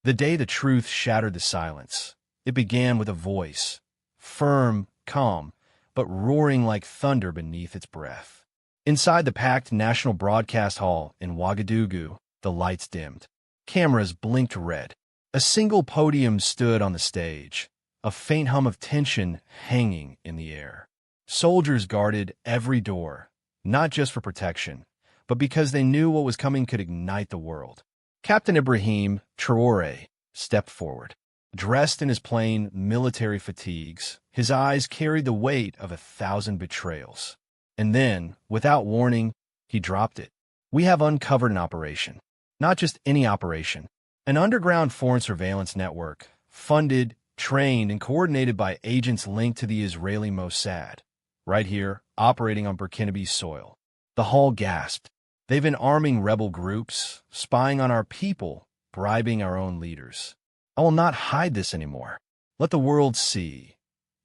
The day the truth shattered the silence. It began with a voice, firm, calm, but roaring like thunder beneath its breath. Inside the packed National Broadcast Hall in Ouagadougou, the lights dimmed. Cameras blinked red. A single podium stood on the stage, a faint hum of tension hanging in the air. Soldiers guarded every door, not just for protection, but because they knew what was coming could ignite the world. Captain Ibrahim Traoré stepped forward. Dressed in his plain military fatigues, his eyes carried the weight of 1,000 betrayals. And then, without warning, he dropped it. We have uncovered an operation. Not just any operation. An underground foreign surveillance network, funded, trained, and coordinated by agents linked to the Israeli Mossad. Right here, operating on Burkinabe's soil. The hall gasped. They've been arming rebel groups, spying on our people, bribing our own leaders. I will not hide this anymore. Let the world see.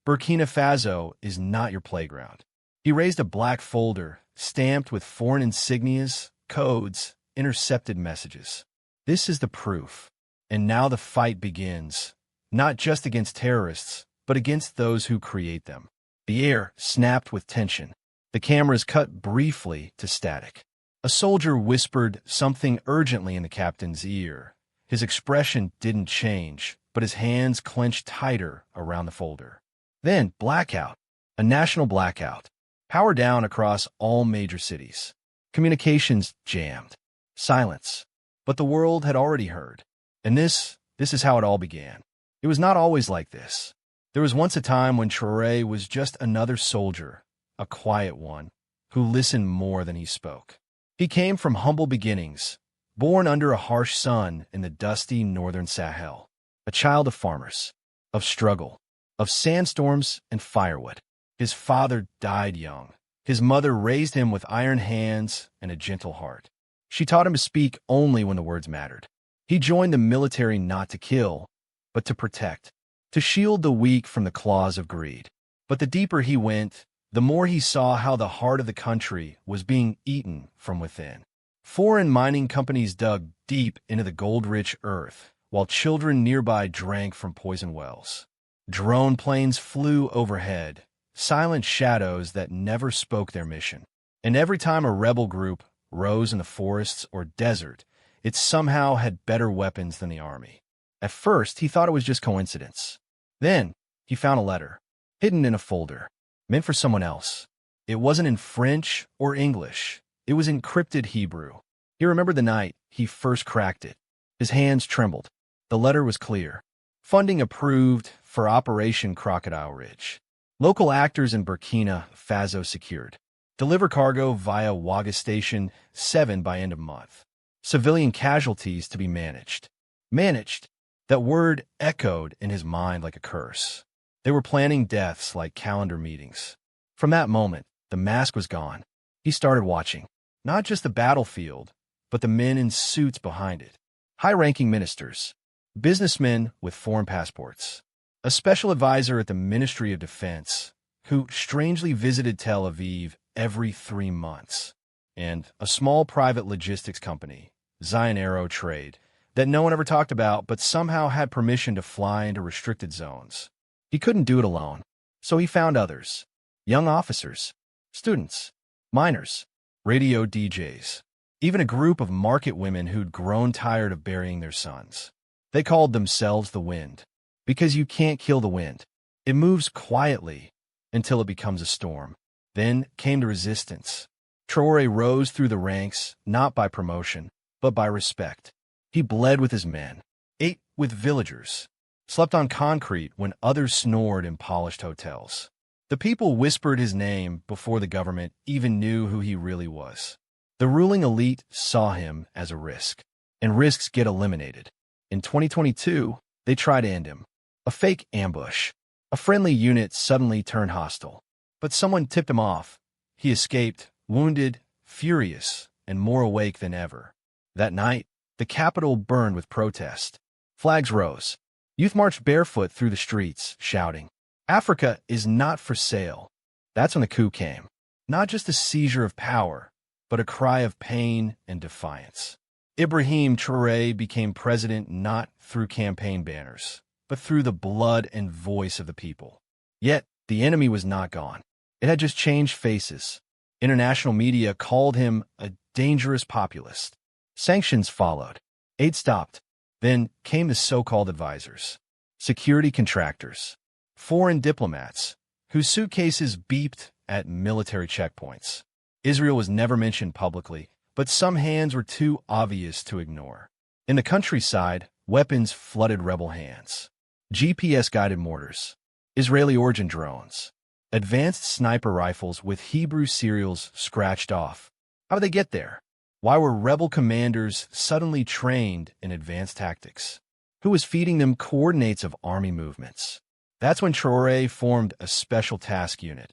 Burkina Faso is not your playground. He raised a black folder, stamped with foreign insignias, codes, intercepted messages. This is the proof. And now the fight begins, not just against terrorists, but against those who create them. The air snapped with tension. The cameras cut briefly to static. A soldier whispered something urgently in the captain's ear. His expression didn't change, but his hands clenched tighter around the folder. Then, blackout. A national blackout. Power down across all major cities. Communications jammed. Silence. But the world had already heard. And this is how it all began. It was not always like this. There was once a time when Traoré was just another soldier, a quiet one, who listened more than he spoke. He came from humble beginnings, born under a harsh sun in the dusty northern Sahel, a child of farmers, of struggle, of sandstorms and firewood. His father died young. His mother raised him with iron hands and a gentle heart. She taught him to speak only when the words mattered. He joined the military not to kill, but to protect, to shield the weak from the claws of greed. But the deeper he went, the more he saw how the heart of the country was being eaten from within. Foreign mining companies dug deep into the gold-rich earth, while children nearby drank from poison wells. Drone planes flew overhead, silent shadows that never spoke their mission. And every time a rebel group rose in the forests or desert, it somehow had better weapons than the army. At first, he thought it was just coincidence. Then, he found a letter, hidden in a folder, meant for someone else. It wasn't in French or English. It was encrypted Hebrew. He remembered the night he first cracked it. His hands trembled. The letter was clear. Funding approved for Operation Crocodile Ridge. Local actors in Burkina Faso secured. Deliver cargo via Ouaga Station 7 by end of month. Civilian casualties to be managed. Managed. That word echoed in his mind like a curse. They were planning deaths like calendar meetings. From that moment, the mask was gone. He started watching, not just the battlefield, but the men in suits behind it. High-ranking ministers, businessmen with foreign passports, a special advisor at the Ministry of Defense, who strangely visited Tel Aviv every 3 months, and a small private logistics company, Zion Aero Trade, that no one ever talked about but somehow had permission to fly into restricted zones. He couldn't do it alone, so he found others. Young officers, students, miners, radio DJs, even a group of market women who'd grown tired of burying their sons. They called themselves the wind, because you can't kill the wind. It moves quietly until it becomes a storm. Then came the resistance. Traoré rose through the ranks, not by promotion, but by respect. He bled with his men, ate with villagers, slept on concrete when others snored in polished hotels. The people whispered his name before the government even knew who he really was. The ruling elite saw him as a risk, and risks get eliminated. In 2022, they tried to end him. A fake ambush. A friendly unit suddenly turned hostile. But someone tipped him off. He escaped, wounded, furious, and more awake than ever. That night, the capital burned with protest. Flags rose. Youth marched barefoot through the streets, shouting, "Africa is not for sale." That's when the coup came. Not just a seizure of power, but a cry of pain and defiance. Ibrahim Traoré became president not through campaign banners, but through the blood and voice of the people. Yet, the enemy was not gone. It had just changed faces. International media called him a dangerous populist. Sanctions followed. Aid stopped. Then came the so-called advisors, security contractors, foreign diplomats, whose suitcases beeped at military checkpoints. Israel was never mentioned publicly, but some hands were too obvious to ignore. In the countryside, weapons flooded rebel hands. GPS-guided mortars, Israeli-origin drones, advanced sniper rifles with Hebrew serials scratched off. How did they get there? Why were rebel commanders suddenly trained in advanced tactics? Who was feeding them coordinates of army movements? That's when Traoré formed a special task unit,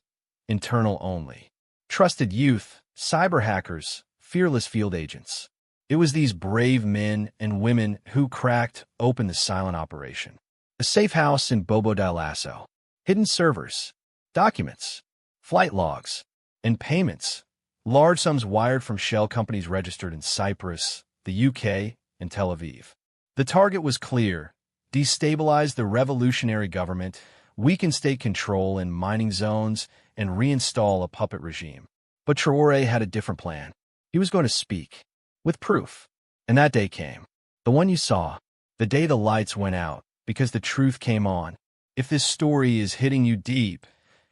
internal only. Trusted youth, cyber hackers, fearless field agents. It was these brave men and women who cracked open the silent operation. A safe house in Bobo Dioulasso, hidden servers, documents, flight logs, and payments. Large sums wired from shell companies registered in Cyprus, the UK, and Tel Aviv. The target was clear: destabilize the revolutionary government, weaken state control in mining zones, and reinstall a puppet regime. But Traoré had a different plan. He was going to speak, with proof. And that day came. The one you saw. The day the lights went out, because the truth came on. If this story is hitting you deep,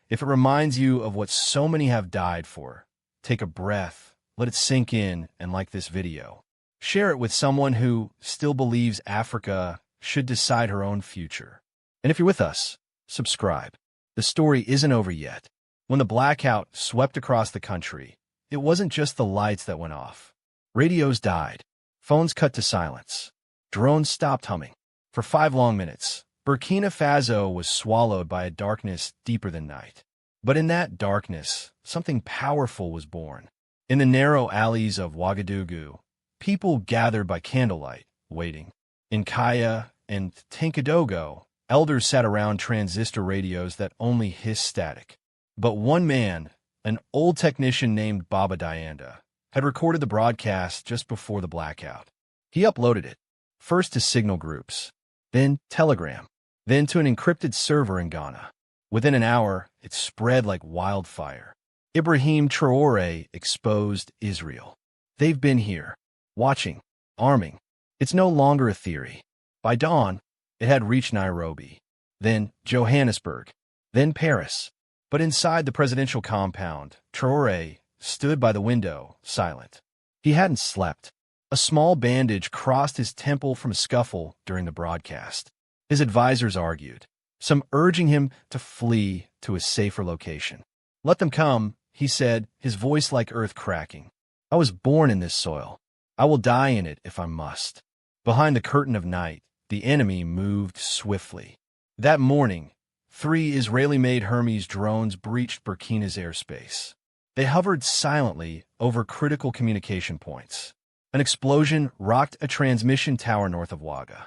if it reminds you of what so many have died for, take a breath, let it sink in, and like this video. Share it with someone who still believes Africa should decide her own future. And if you're with us, subscribe. The story isn't over yet. When the blackout swept across the country, it wasn't just the lights that went off. Radios died. Phones cut to silence. Drones stopped humming. For 5 long minutes, Burkina Faso was swallowed by a darkness deeper than night. But in that darkness, something powerful was born. In the narrow alleys of Ouagadougou, people gathered by candlelight, waiting. In Kaya and Tinkadogo, elders sat around transistor radios that only hissed static. But one man, an old technician named Baba Dianda, had recorded the broadcast just before the blackout. He uploaded it, first to signal groups, then Telegram, then to an encrypted server in Ghana. Within an hour, it spread like wildfire. Ibrahim Traoré exposed Israel. They've been here, watching, arming. It's no longer a theory. By dawn, it had reached Nairobi, then Johannesburg, then Paris. But inside the presidential compound, Traoré stood by the window, silent. He hadn't slept. A small bandage crossed his temple from a scuffle during the broadcast. His advisors argued, some urging him to flee to a safer location. Let them come, he said, his voice like earth cracking. I was born in this soil. I will die in it if I must. Behind the curtain of night, the enemy moved swiftly. That morning, 3 Israeli-made Hermes drones breached Burkina's airspace. They hovered silently over critical communication points. An explosion rocked a transmission tower north of Ouaga.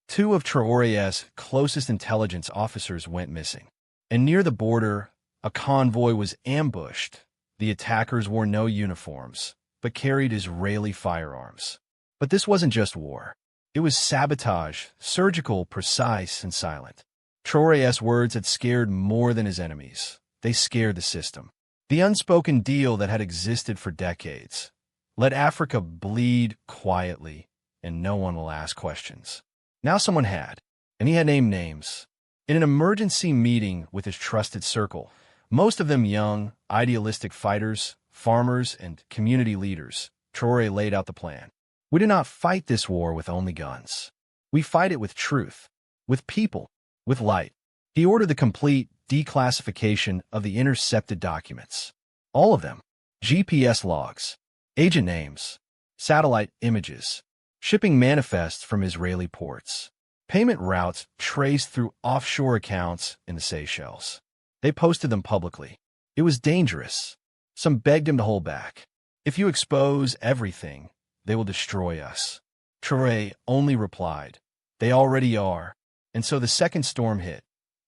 2 of Traoré's closest intelligence officers went missing. And near the border, a convoy was ambushed. The attackers wore no uniforms, but carried Israeli firearms. But this wasn't just war. It was sabotage, surgical, precise, and silent. Traoré's words had scared more than his enemies. They scared the system. The unspoken deal that had existed for decades. Let Africa bleed quietly, and no one will ask questions. Now someone had, and he had named names. In an emergency meeting with his trusted circle, most of them young, idealistic fighters, farmers, and community leaders, Traoré laid out the plan. We do not fight this war with only guns. We fight it with truth, with people, with light. He ordered the complete declassification of the intercepted documents. All of them. GPS logs, agent names, satellite images, shipping manifests from Israeli ports, payment routes traced through offshore accounts in the Seychelles. They posted them publicly. It was dangerous. Some begged him to hold back. If you expose everything, they will destroy us. Traoré only replied, they already are. And so the second storm hit,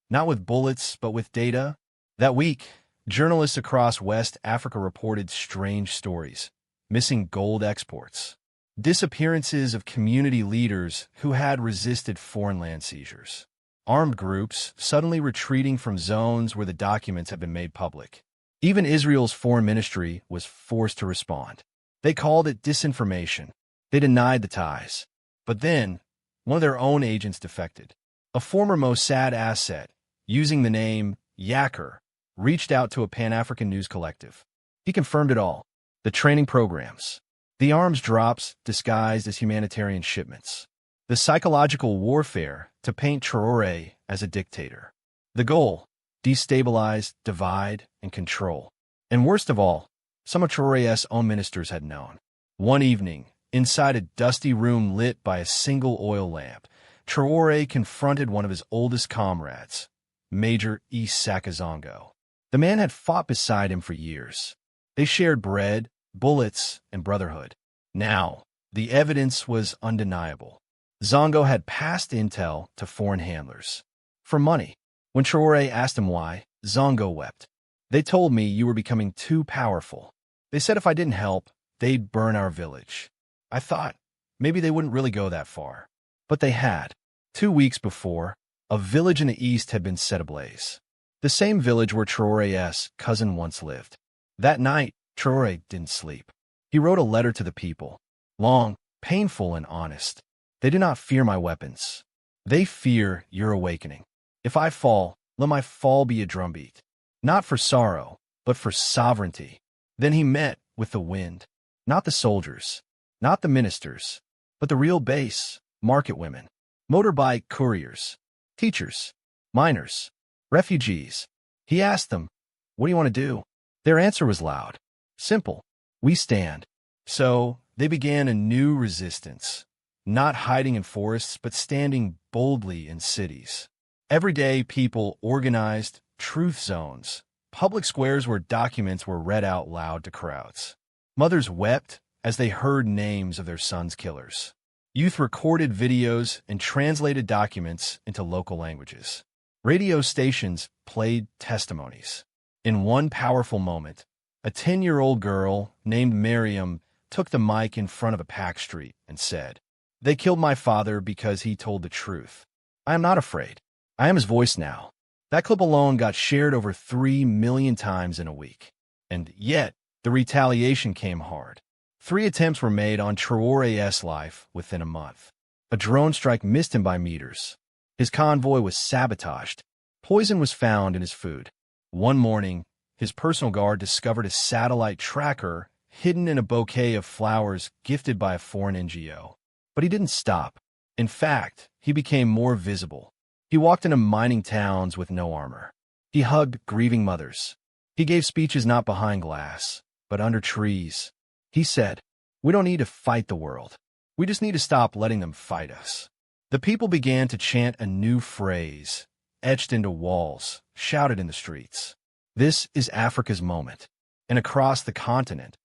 not with bullets, but with data. That week, journalists across West Africa reported strange stories, missing gold exports, disappearances of community leaders who had resisted foreign land seizures, armed groups suddenly retreating from zones where the documents had been made public. Even Israel's foreign ministry was forced to respond. They called it disinformation. They denied the ties. But then, one of their own agents defected. A former Mossad asset, using the name Yacker, reached out to a PanAfricaNews collective. He confirmed it all. The training programs, the arms drops disguised as humanitarian shipments, the psychological warfare to paint Traoré as a dictator. The goal, destabilize, divide, and control. And worst of all, some of Traoré's own ministers had known. One evening, inside a dusty room lit by a single oil lamp, Traoré confronted one of his oldest comrades, Major Issa Zongo. The man had fought beside him for years. They shared bread, bullets, and brotherhood. Now, the evidence was undeniable. Zongo had passed intel to foreign handlers. For money. When Traoré asked him why, Zongo wept. They told me you were becoming too powerful. They said if I didn't help, they'd burn our village. I thought, maybe they wouldn't really go that far. But they had. 2 weeks before, a village in the east had been set ablaze. The same village where Traoré's cousin once lived. That night, Traoré didn't sleep. He wrote a letter to the people. Long, painful, and honest. They do not fear my weapons. They fear your awakening. If I fall, let my fall be a drumbeat. Not for sorrow, but for sovereignty. Then he met with the wind. Not the soldiers, not the ministers, but the real base, market women, motorbike couriers, teachers, miners, refugees. He asked them, what do you want to do? Their answer was loud, simple. We stand. So they began a new resistance, not hiding in forests, but standing boldly in cities. Every day, people organized truth zones, public squares where documents were read out loud to crowds. Mothers wept as they heard names of their sons' killers. Youth recorded videos and translated documents into local languages. Radio stations played testimonies. In one powerful moment, a 10-year-old girl named Miriam took the mic in front of a packed street and said, "They killed my father because he told the truth. I am not afraid. I am his voice now." That clip alone got shared over 3 million times in a week. And yet, the retaliation came hard. 3 attempts were made on Traoré's life within a month. A drone strike missed him by meters. His convoy was sabotaged. Poison was found in his food. One morning, his personal guard discovered a satellite tracker hidden in a bouquet of flowers gifted by a foreign NGO. But he didn't stop. In fact, he became more visible. He walked into mining towns with no armor. He hugged grieving mothers. He gave speeches not behind glass, but under trees. He said, "We don't need to fight the world. We just need to stop letting them fight us." The people began to chant a new phrase, etched into walls, shouted in the streets. This is Africa's moment. And across the continent,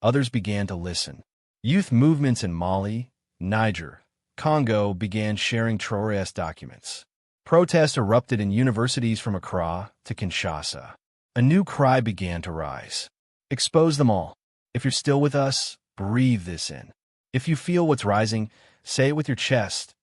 others began to listen. Youth movements in Mali, Niger, Congo began sharing Traoré's documents. Protests erupted in universities from Accra to Kinshasa. A new cry began to rise. Expose them all. If you're still with us, breathe this in. If you feel what's rising, say it with your chest.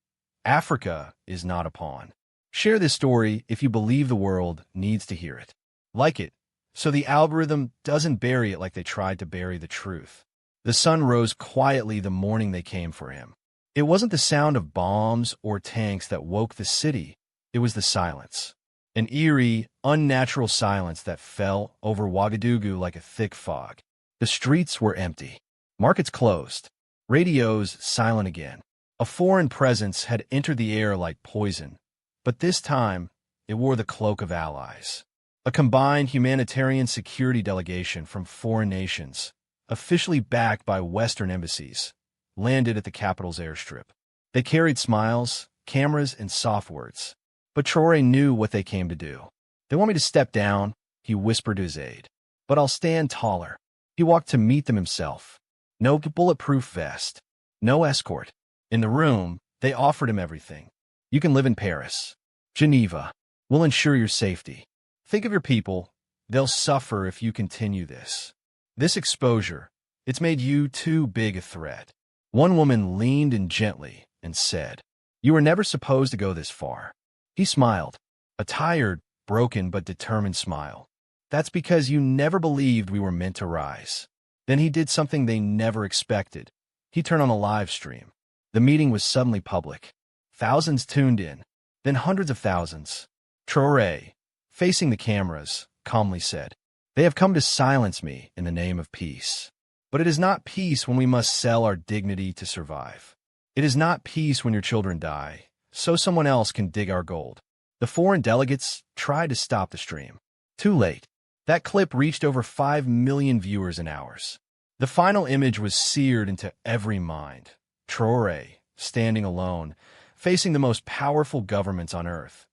Africa is not a pawn. Share this story if you believe the world needs to hear it. Like it, so the algorithm doesn't bury it like they tried to bury the truth. The sun rose quietly the morning they came for him. It wasn't the sound of bombs or tanks that woke the city. It was the silence. An eerie, unnatural silence that fell over Ouagadougou like a thick fog. The streets were empty. Markets closed. Radios silent again. A foreign presence had entered the air like poison, but this time it wore the cloak of allies. A combined humanitarian security delegation from foreign nations, officially backed by Western embassies, landed at the capital's airstrip. They carried smiles, cameras, and soft words. But Traoré knew what they came to do. "They want me to step down," he whispered to his aide. "But I'll stand taller." He walked to meet them himself. No bulletproof vest. No escort. In the room, they offered him everything. "You can live in Paris. Geneva. We'll ensure your safety. Think of your people. They'll suffer if you continue this. This exposure, it's made you too big a threat. One woman leaned in gently and said, "You were never supposed to go this far." He smiled, a tired, broken but determined smile. "That's because you never believed we were meant to rise." Then he did something they never expected. He turned on a live stream. The meeting was suddenly public. Thousands tuned in, then hundreds of thousands. Traoré, facing the cameras, calmly said, "They have come to silence me in the name of peace. But it is not peace when we must sell our dignity to survive. It is not peace when your children die, so someone else can dig our gold." The foreign delegates tried to stop the stream. Too late. That clip reached over 5 million viewers in hours. The final image was seared into every mind. Traoré, standing alone, facing the most powerful governments on earth.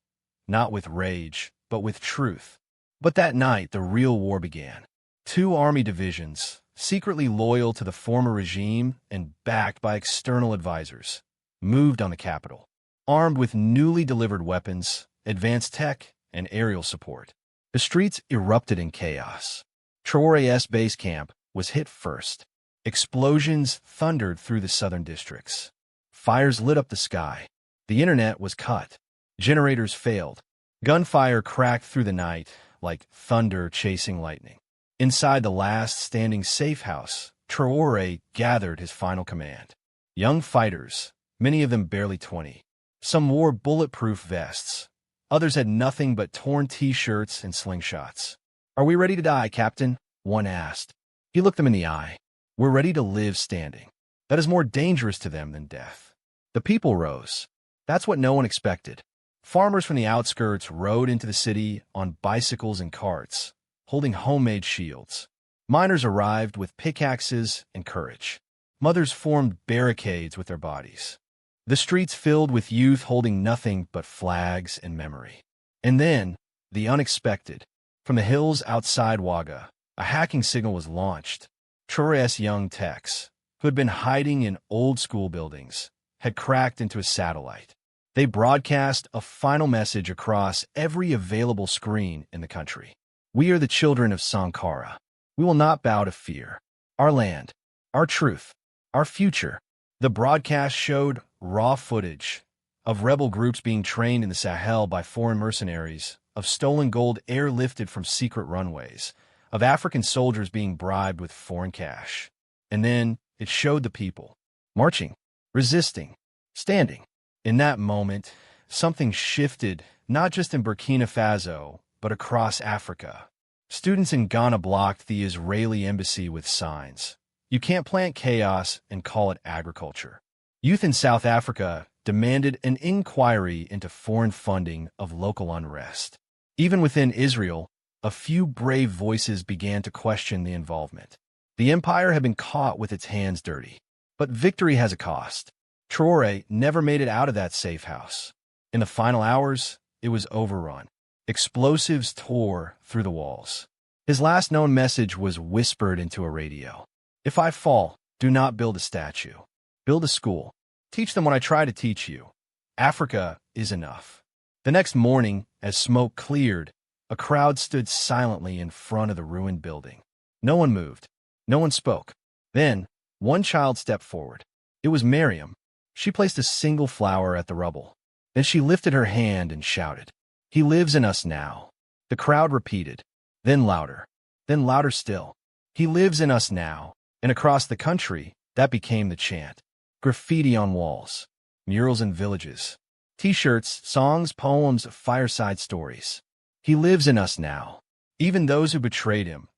Not with rage, but with truth. But that night, the real war began. 2 army divisions, secretly loyal to the former regime and backed by external advisors, moved on the capital, armed with newly delivered weapons, advanced tech, and aerial support. The streets erupted in chaos. Traoré's base camp was hit first. Explosions thundered through the southern districts. Fires lit up the sky. The internet was cut. Generators failed. Gunfire cracked through the night like thunder chasing lightning. Inside the last standing safe house, Traoré gathered his final command. Young fighters, many of them barely 20. Some wore bulletproof vests. Others had nothing but torn T-shirts and slingshots. "Are we ready to die, Captain?" one asked. He looked them in the eye. "We're ready to live standing. That is more dangerous to them than death." The people rose. That's what no one expected. Farmers from the outskirts rode into the city on bicycles and carts, holding homemade shields. Miners arrived with pickaxes and courage. Mothers formed barricades with their bodies. The streets filled with youth holding nothing but flags and memory. And then, the unexpected. From the hills outside Ouaga, a hacking signal was launched. Traoré's young techs, who had been hiding in old school buildings, had cracked into a satellite. They broadcast a final message across every available screen in the country. "We are the children of Sankara. We will not bow to fear. Our land, our truth, our future." The broadcast showed raw footage of rebel groups being trained in the Sahel by foreign mercenaries, of stolen gold airlifted from secret runways, of African soldiers being bribed with foreign cash. And then it showed the people, marching, resisting, standing. In that moment, something shifted, not just in Burkina Faso, but across Africa. Students in Ghana blocked the Israeli embassy with signs. "You can't plant chaos and call it agriculture." Youth in South Africa demanded an inquiry into foreign funding of local unrest. Even within Israel, a few brave voices began to question the involvement. The empire had been caught with its hands dirty. But victory has a cost. Traoré never made it out of that safe house. In the final hours, it was overrun. Explosives tore through the walls. His last known message was whispered into a radio. "If I fall, do not build a statue. Build a school. Teach them what I try to teach you. Africa is enough." The next morning, as smoke cleared, a crowd stood silently in front of the ruined building. No one moved. No one spoke. Then, one child stepped forward. It was Miriam. She placed a single flower at the rubble. Then she lifted her hand and shouted, "He lives in us now." The crowd repeated. Then louder still. "He lives in us now." And across the country, that became the chant. Graffiti on walls, murals in villages, T-shirts, songs, poems, fireside stories. "He lives in us now." Even those who betrayed him,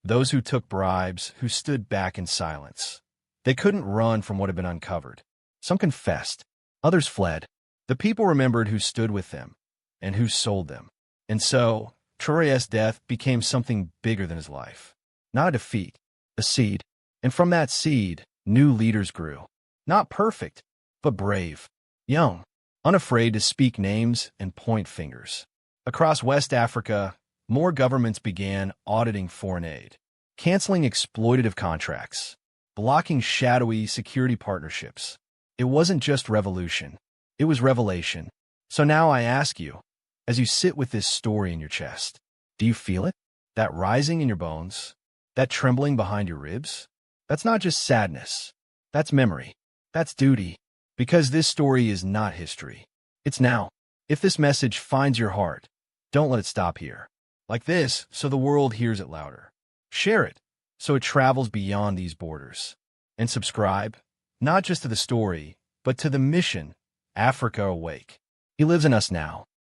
those who took bribes, who stood back in silence. They couldn't run from what had been uncovered. Some confessed, others fled. The people remembered who stood with them and who sold them. And so, Traoré's death became something bigger than his life. Not a defeat, a seed. And from that seed, new leaders grew. Not perfect, but brave, young, unafraid to speak names and point fingers. Across West Africa, more governments began auditing foreign aid, canceling exploitative contracts, blocking shadowy security partnerships. It wasn't just revolution, it was revelation. So now I ask you, as you sit with this story in your chest, do you feel it? That rising in your bones? That trembling behind your ribs? That's not just sadness. That's memory. That's duty. Because this story is not history. It's now. If this message finds your heart, don't let it stop here. Like this, so the world hears it louder. Share it, so it travels beyond these borders. And subscribe, not just to the story, but to the mission, Africa Awake. He lives in us now.